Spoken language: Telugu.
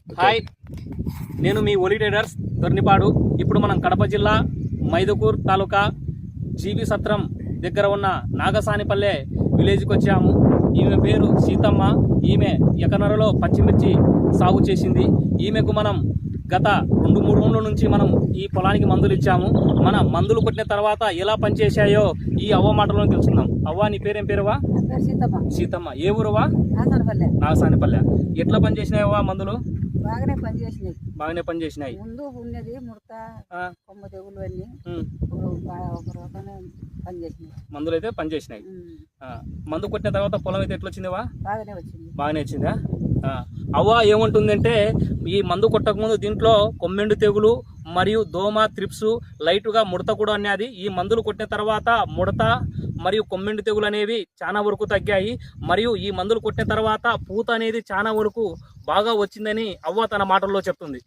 హాయ్, నేను మీ ఒలి ట్రేడర్స్ దొర్నిపాడు. ఇప్పుడు మనం కడప జిల్లా మైదుకూర్ తాలూకా జీవి సత్రం దగ్గర ఉన్న నాగసానిపల్లె విలేజ్కి వచ్చాము. ఈమె పేరు సీతమ్మ. ఈమె ఎకనరలో పచ్చిమిర్చి సాగు చేసింది. ఈమెకు మనం గత 2-3 రోజుల నుంచి మనం ఈ పొలానికి మందులు ఇచ్చాము. మన మందులు కొట్టిన తర్వాత ఎలా పనిచేశాయో ఈ అవ్వ మాటలో తెలుసుకుందాం. అవ్వ, నీ పేరేం పేరువా? సీతమ్మ. ఏ ఊరువా? నాగసానిపల్లె. ఎట్లా పనిచేసినాయవ్వా మందులు? బాగానే పనిచేసినాయి. ముందు ఉన్నది ముడత కొమ్మ తెగులు అన్ని మందులు అయితే పనిచేసినాయి. మందు కొట్టిన తర్వాత పొలం అయితే ఎట్లా వచ్చిందివా? బాగానే వచ్చిందా? అవ్వ ఏమంటుందంటే, ఈ మందు కొట్టక ముందు దీంట్లో కొమ్మెండు తెగులు మరియు దోమ, త్రిప్స్, లైట్గా ముడత కూడా అనేది. ఈ మందులు కొట్టిన తర్వాత ముడత మరియు కొమ్మెండు తెగులు అనేవి చాలా వరకు తగ్గాయి. మరియు ఈ మందులు కొట్టిన తర్వాత పూత అనేది చాలా వరకు బాగా వచ్చిందని అవ్వ తన మాటల్లో చెప్తుంది.